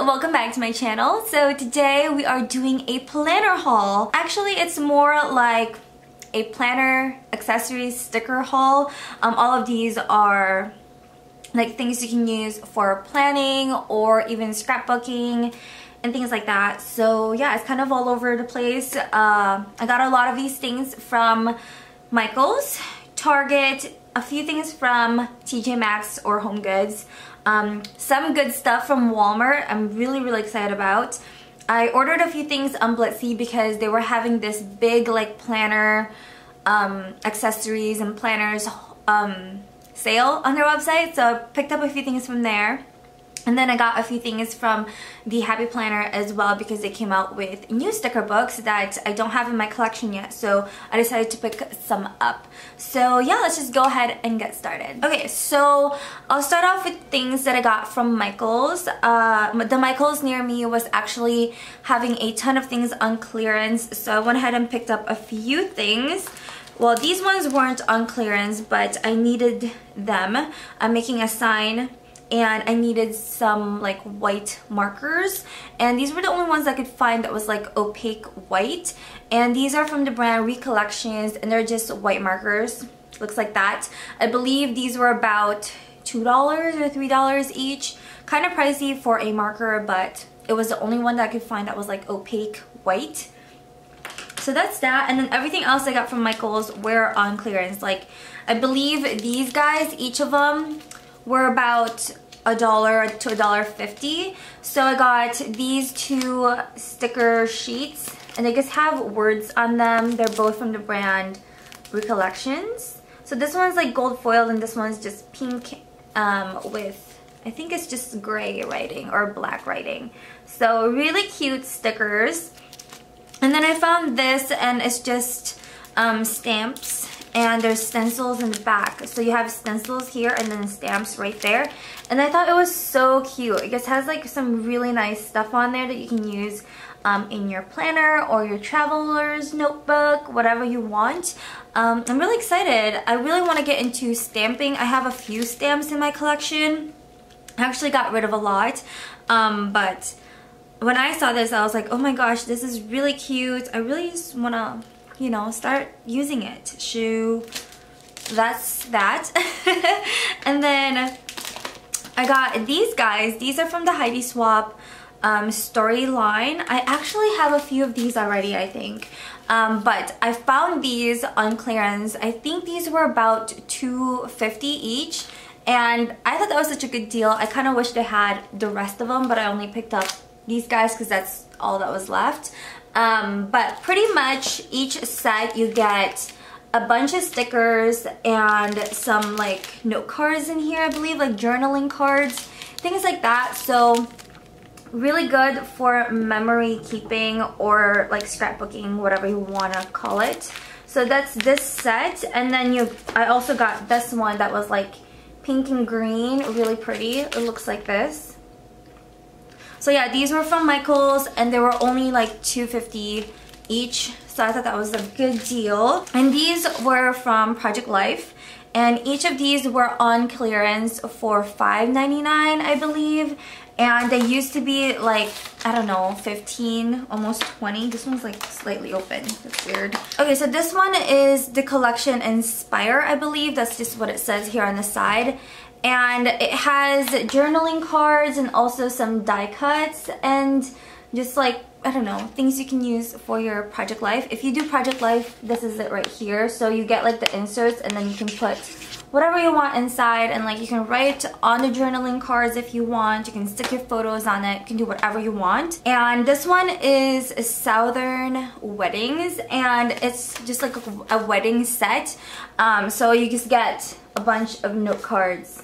welcome back to my channel. So today we are doing a planner haul. Actually, it's more like a planner accessories sticker haul. All of these are like things you can use for planning or even scrapbooking and things like that. So yeah, it's kind of all over the place. I got a lot of these things from Michael's, Target, a few things from TJ Maxx or Home Goods. Some good stuff from Walmart I'm really excited about. I ordered a few things on Blitsy because they were having this big like planner accessories and planners sale on their website, so I picked up a few things from there. And then I got a few things from the Happy Planner as well because they came out with new sticker books that I don't have in my collection yet, so I decided to pick some up. So yeah, let's just go ahead and get started. Okay, so I'll start off with things that I got from Michael's. The Michael's near me was actually having a ton of things on clearance, so I went ahead and picked up a few things. Well, these ones weren't on clearance, but I needed them. I'm making a sign and I needed some like white markers, and these were the only ones I could find that was like opaque white, and these are from the brand Recollections and they're just white markers. Looks like that. I believe these were about $2 or $3 each. Kind of pricey for a marker, but it was the only one that I could find that was like opaque white. So that's that, and then everything else I got from Michael's were on clearance. Like I believe these guys, each of them were about $1 to $1.50. So I got these two sticker sheets and they just have words on them. They're both from the brand Recollections. So this one's like gold foiled and this one's just pink with, I think it's just gray writing or black writing. So really cute stickers. And then I found this, and it's just stamps, and there's stencils in the back. So you have stencils here and then stamps right there. And I thought it was so cute. It just has like some really nice stuff on there that you can use in your planner or your traveler's notebook, whatever you want. I'm really excited. I really want to get into stamping. I have a few stamps in my collection. I actually got rid of a lot, but when I saw this, I was like, oh my gosh, this is really cute. I really just want to, you know, start using it. So that's that. And then I got these guys. These are from the Heidi Swap storyline. I actually have a few of these already, I think. But I found these on clearance. I think these were about $2.50 each. And I thought that was such a good deal. I kind of wish they had the rest of them, but I only picked up these guys because that's all that was left. But pretty much each set you get a bunch of stickers and some like note cards in here, I believe, like journaling cards, things like that. So really good for memory keeping or like scrapbooking, whatever you want to call it. So that's this set. And then I also got this one that was like pink and green, really pretty. It looks like this. So yeah, these were from Michael's and they were only like $2.50 each. So I thought that was a good deal. And these were from Project Life. And each of these were on clearance for $5.99, I believe. And they used to be like, I don't know, 15, almost 20. This one's like slightly open. That's weird. Okay, so this one is the collection Inspire, I believe. That's just what it says here on the side. And it has journaling cards and also some die cuts and just like, I don't know, things you can use for your Project Life. If you do Project Life, this is it right here. So you get like the inserts and then you can put whatever you want inside, and like you can write on the journaling cards if you want. You can stick your photos on it. You can do whatever you want. And this one is Southern Weddings, and it's just like a wedding set. So you just get a bunch of note cards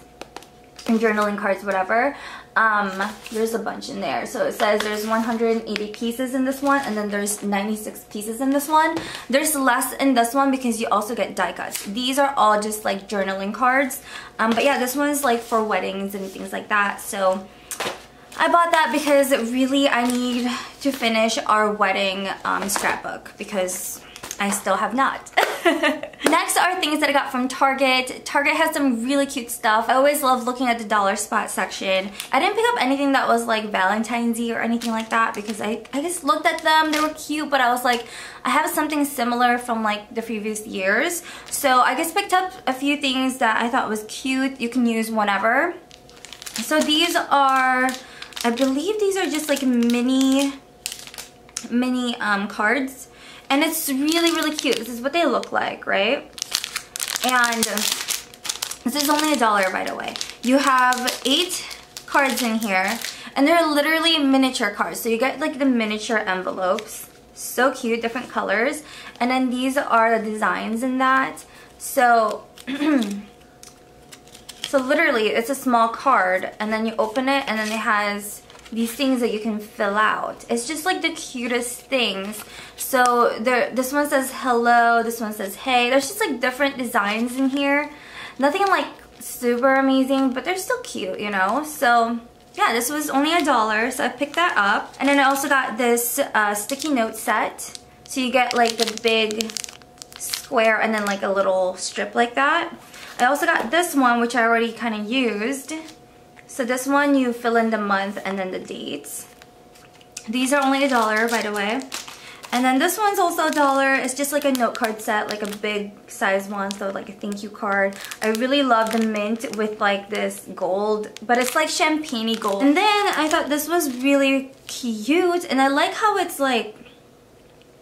and journaling cards, whatever. There's a bunch in there. So it says there's 180 pieces in this one, and then there's 96 pieces in this one. There's less in this one because you also get die cuts. These are all just like journaling cards. But yeah, this one's like for weddings and things like that. So I bought that because really I need to finish our wedding scrapbook because I still have not. Next are things that I got from Target. Target has some really cute stuff. I always love looking at the dollar spot section. I didn't pick up anything that was like Valentine's-y or anything like that because I just looked at them. They were cute, but I was like, I have something similar from like the previous years. So I just picked up a few things that I thought was cute. You can use whenever. So these are, I believe these are just like mini cards. And it's really, really cute. This is what they look like, right? And this is only $1, by the way. You have 8 cards in here. And they're literally miniature cards. So you get like the miniature envelopes. So cute, different colors. And then these are the designs in that. So, so literally it's a small card. And then you open it and then it has these things that you can fill out. It's just like the cutest things. So this one says hello, this one says hey. There's just like different designs in here. Nothing like super amazing, but they're still cute, you know? So yeah, this was only $1, so I picked that up. And then I also got this sticky note set. So you get like the big square and then like a little strip like that. I also got this one, which I already kind of used. So this one you fill in the month and then the dates. These are only $1, by the way. And then this one's also $1. It's just like a note card set, like a big size one, so like a thank you card. I really love the mint with like this gold, but it's like champagne-y gold. And then I thought this was really cute, and I like how it's like,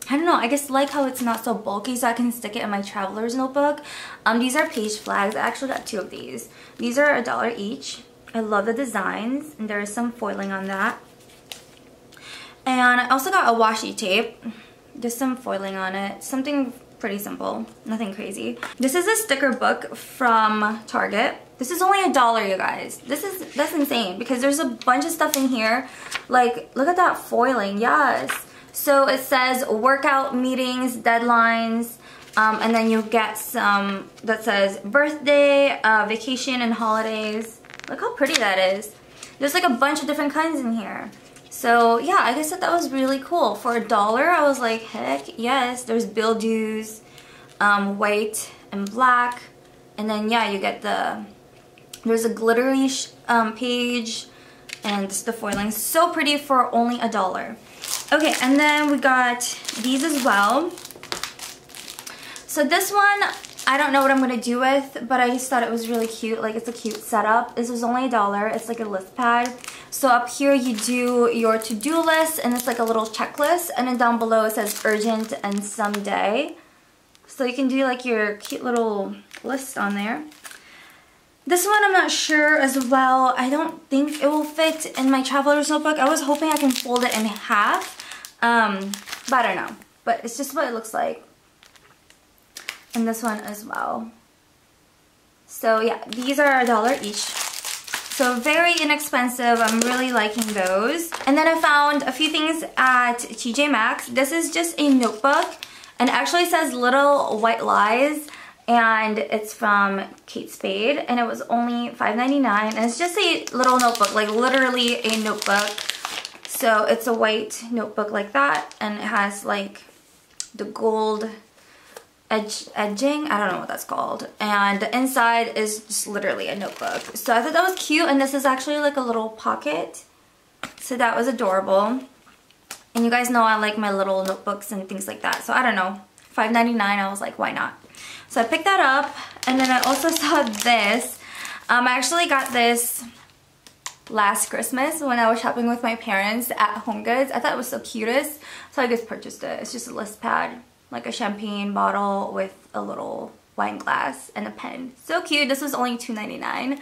I don't know, I just like how it's not so bulky, so I can stick it in my traveler's notebook. These are page flags. I actually got 2 of these. These are $1 each. I love the designs, and there is some foiling on that. And I also got a washi tape. Just some foiling on it. Something pretty simple. Nothing crazy. This is a sticker book from Target. This is only $1, you guys. That's insane because there's a bunch of stuff in here. Like, look at that foiling. Yes. So it says workout meetings, deadlines, and then you get some that says birthday, vacation, and holidays. Look how pretty that is. There's like a bunch of different kinds in here. So yeah, I just thought that was really cool. For $1, I was like, heck yes. There's bill dues, white and black. And then yeah, you get there's a glittery page and just the foiling. So pretty for only $1. Okay, and then we got these as well. So this one, I don't know what I'm going to do with, but I just thought it was really cute. Like, it's a cute setup. This was only $1. It's like a list pad. So up here you do your to-do list, and it's like a little checklist. And then down below it says urgent and someday. So you can do like your cute little list on there. This one I'm not sure as well. I don't think it will fit in my traveler's notebook. I was hoping I can fold it in half. But I don't know. But it's just what it looks like. And this one as well. So yeah, these are $1 each. So very inexpensive. I'm really liking those. And then I found a few things at TJ Maxx. This is just a notebook. And it actually says Little White Lies. And it's from Kate Spade. And it was only $5.99. And it's just a little notebook. Like literally a notebook. So it's a white notebook like that. And it has like the gold edging, I don't know what that's called, and the inside is just literally a notebook. So I thought that was cute, and this is actually like a little pocket, so that was adorable. And you guys know I like my little notebooks and things like that, so I don't know, $5.99, I was like, why not? So I picked that up. And then I also saw this. I actually got this last Christmas when I was shopping with my parents at HomeGoods. I thought it was so cutest, so I just purchased it. It's just a list pad, like a champagne bottle with a little wine glass and a pen. So cute. This was only $2.99.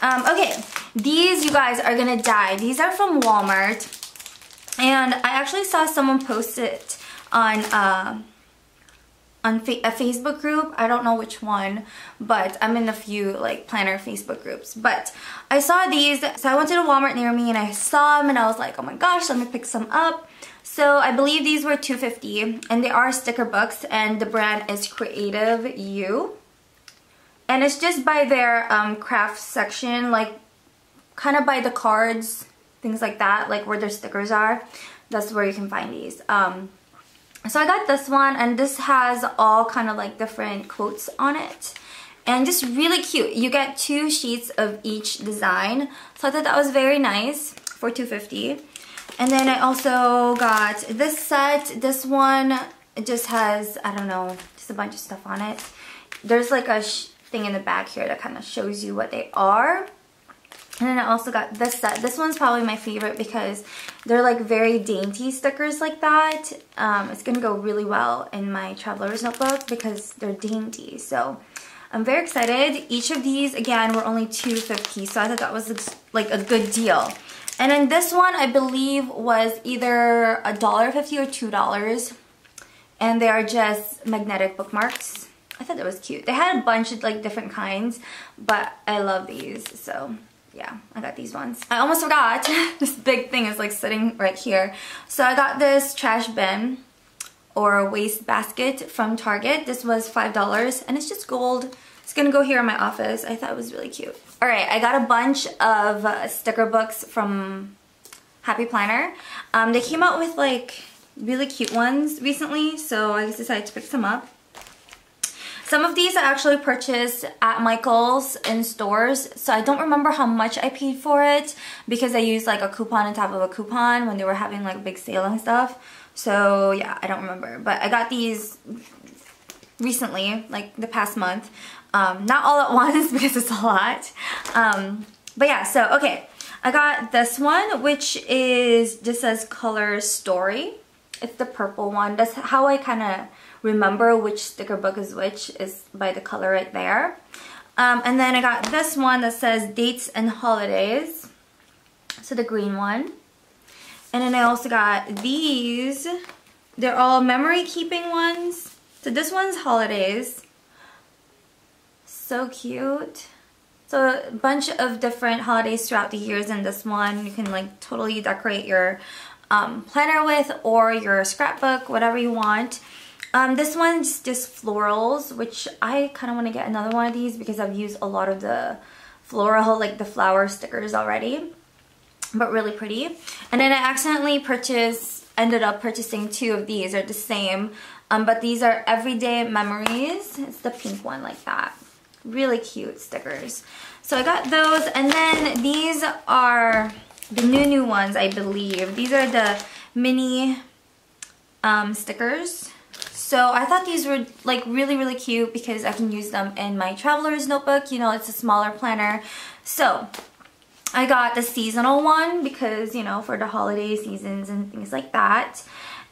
Okay, these, you guys, are gonna die. These are from Walmart, and I actually saw someone post it on a Facebook group. I don't know which one, but I'm in a few like planner Facebook groups. But I saw these, so I went to the Walmart near me and I saw them, and I was like, oh my gosh, let me pick some up. So I believe these were $2.50, and they are sticker books, and the brand is Creative You. And it's just by their craft section, like kind of by the cards, things like that, like where their stickers are. That's where you can find these. So I got this one, and this has all kind of like different quotes on it. And just really cute. You get 2 sheets of each design. So I thought that was very nice for $2.50. And then I also got this set. This one, it just has, I don't know, just a bunch of stuff on it. There's like a thing in the back here that kind of shows you what they are. And then I also got this set. This one's probably my favorite because they're like very dainty stickers like that. It's gonna go really well in my traveler's notebook because they're dainty. So I'm very excited. Each of these, again, were only $2.50, so I thought that was like a good deal. And then this one, I believe, was either $1.50 or $2. And they are just magnetic bookmarks. I thought that was cute. They had a bunch of like different kinds, but I love these, so yeah, I got these ones. I almost forgot. This big thing is like sitting right here. So I got this trash bin or waste basket from Target. This was $5 and it's just gold. It's gonna go here in my office. I thought it was really cute. All right, I got a bunch of sticker books from Happy Planner. They came out with like really cute ones recently, so I just decided to pick some up. Some of these I actually purchased at Michael's in stores, so I don't remember how much I paid for it because I used like a coupon on top of a coupon when they were having like a big sale and stuff. So yeah, I don't remember, but I got these recently, like the past month. Not all at once because it's a lot. But yeah, so okay, I got this one, which is just says Color Story. It's the purple one. That's how I kind of remember which sticker book is which, is by the color right there. And then I got this one that says Dates and Holidays. So the green one. And then I also got these. They're all memory keeping ones. So this one's Holidays. So cute. So a bunch of different holidays throughout the years in this one. You can like totally decorate your planner with, or your scrapbook, whatever you want. This one's just florals, which I kind of want to get another one of these because I've used a lot of the floral, like the flower stickers already, but really pretty. And then I accidentally ended up purchasing 2 of these. They're the same, but these are Everyday Memories. It's the pink one like that. Really cute stickers. So I got those, and then these are the new ones, I believe. These are the mini stickers. So I thought these were like really cute because I can use them in my traveler's notebook. You know, it's a smaller planner. So I got the seasonal one because, you know, for the holiday seasons and things like that.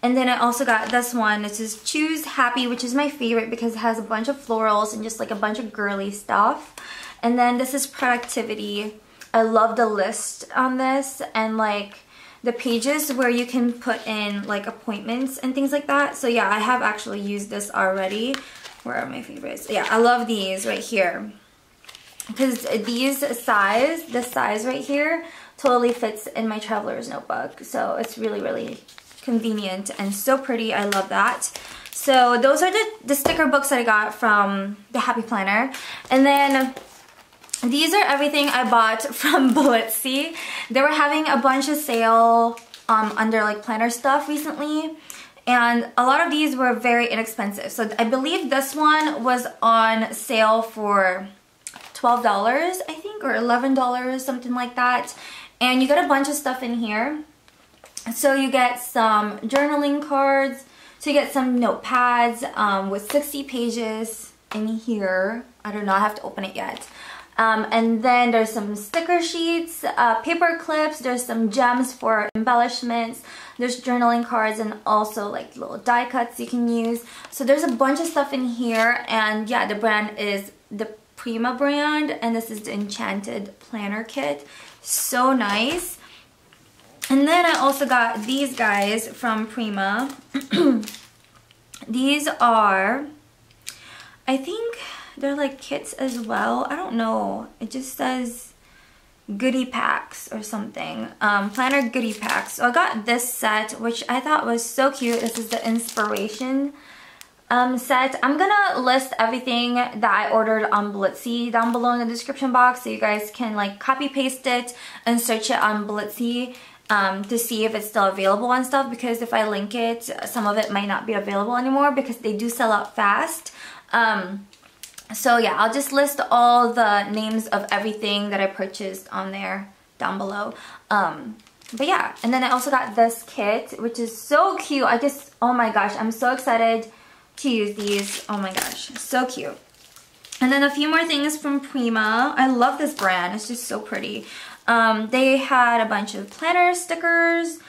And then I also got this one. This is Choose Happy, which is my favorite because it has a bunch of florals and just like a bunch of girly stuff. And then this is Productivity. I love the list on this and like the pages where you can put in like appointments and things like that. So yeah, I have actually used this already. Where are my favorites? Yeah, I love these right here. Because this size right here totally fits in my traveler's notebook. So it's really convenient and so pretty. I love that. So those are the sticker books that I got from the Happy Planner. And then these are everything I bought from Blitsy. They were having a bunch of sale under like planner stuff recently. And a lot of these were very inexpensive. So I believe this one was on sale for $12, I think, or $11, something like that. And you get a bunch of stuff in here. So you get some journaling cards. So you get some notepads with 60 pages in here. I don't know, I have to open it yet. And then there's some sticker sheets, paper clips, there's some gems for embellishments, there's journaling cards, and also like little die cuts you can use. So there's a bunch of stuff in here, and yeah, the brand is the Prima brand, and this is the Enchanted planner kit. So nice. And then I also got these guys from Prima. These are, I think they're like kits as well. I don't know. It just says goodie packs or something. Planner goodie packs. So I got this set, which I thought was so cute. This is the inspiration set. I'm gonna list everything that I ordered on Blitsy down below in the description box, so you guys can like copy paste it and search it on Blitsy to see if it's still available and stuff, because if I link it, some of it might not be available anymore because they do sell out fast. So yeah, I'll just list all the names of everything that I purchased on there down below. But yeah, and then I also got this kit, which is so cute. Oh my gosh, I'm so excited to use these. Oh my gosh, so cute. And then a few more things from Prima. I love this brand, it's just so pretty. They had a bunch of planner stickers.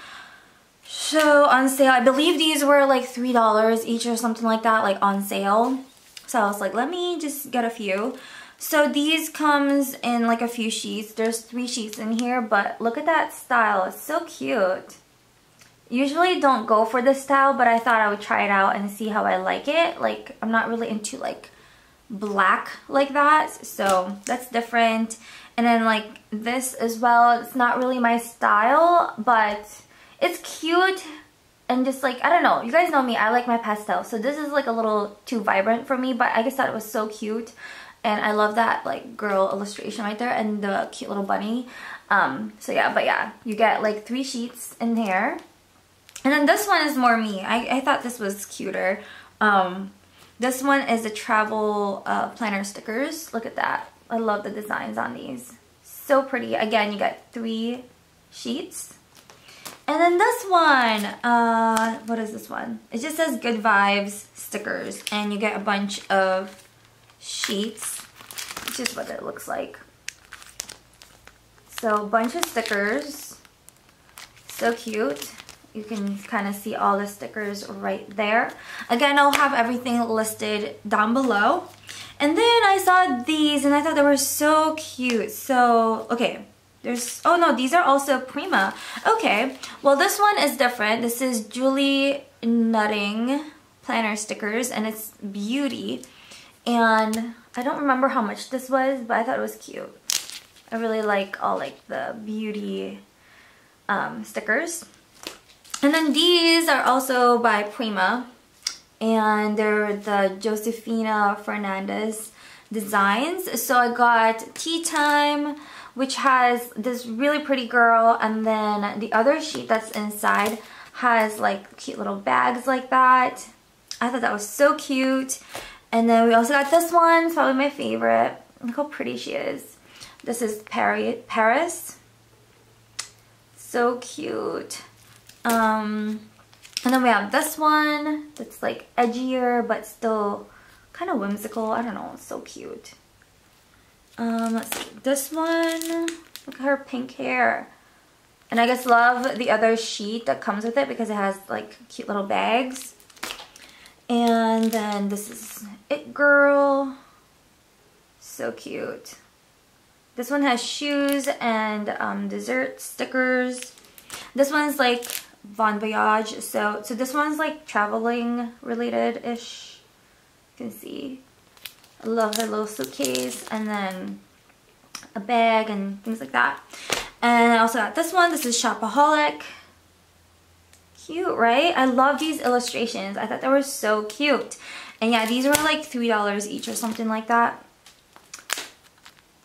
So on sale, I believe these were like $3 each or something like that, like on sale. So I was like, let me just get a few. So these comes in like a few sheets. There's 3 sheets in here, but look at that style. It's so cute. Usually don't go for this style, but I thought I would try it out and see how I like it. Like, I'm not really into like black like that, so that's different. And then like this as well. It's not really my style, but it's cute. And just like, I don't know, you guys know me, I like my pastel. So this is like a little too vibrant for me, but I just thought it was so cute. And I love that like girl illustration right there and the cute little bunny. So yeah, but yeah, you get like 3 sheets in here. And then this one is more me. I thought this was cuter. This one is the travel planner stickers. Look at that. I love the designs on these. So pretty. Again, you get 3 sheets. And then this one, what is this one? It just says Good Vibes stickers, and you get a bunch of sheets, which is what it looks like. So a bunch of stickers, so cute. You can kind of see all the stickers right there. Again, I'll have everything listed down below. And then I saw these and I thought they were so cute. So, okay. Oh no, these are also Prima. Okay, well this one is different. This is Julie Nutting planner stickers, and it's Beauty. And I don't remember how much this was, but I thought it was cute. I really like all like the beauty stickers. And then these are also by Prima, and they're the Josefina Fernandez designs. So I got Tea Time, which has this really pretty girl, and then the other sheet that's inside has like cute little bags like that. I thought that was so cute. And then we also got this one. It's probably my favorite. Look how pretty she is. This is Paris. So cute. And then we have this one that's like edgier but still kind of whimsical. I don't know, it's so cute. Let's see, this one, look at her pink hair. And I just love the other sheet that comes with it because it has like cute little bags. And then this is It Girl. So cute. This one has shoes and dessert stickers. This one's like Voyage. So this one's like traveling related-ish. You can see. I love the little suitcase and then a bag and things like that. And I also got this one. This is Shopoholic. Cute, right? I love these illustrations. I thought they were so cute. And yeah, these were like $3 each or something like that.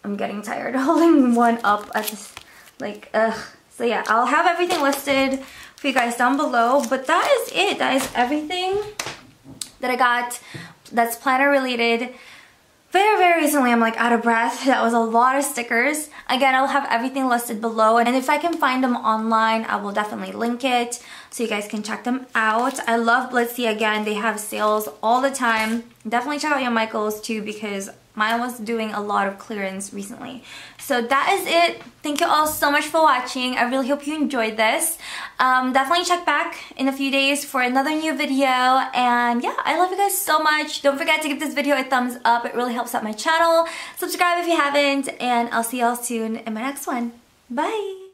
I'm getting tired of holding one up at this, like, ugh. So yeah, I'll have everything listed for you guys down below. But that is it. That is everything that I got that's planner related. Very recently, I'm like out of breath. That was a lot of stickers. Again, I'll have everything listed below, and if I can find them online, I will definitely link it so you guys can check them out. I love Blitzy. Again, they have sales all the time. Definitely check out your Michaels too, because mine was doing a lot of clearance recently. So that is it. Thank you all so much for watching. I really hope you enjoyed this. Definitely check back in a few days for another new video. And yeah, I love you guys so much. Don't forget to give this video a thumbs up. It really helps out my channel. Subscribe if you haven't. And I'll see y'all soon in my next one. Bye!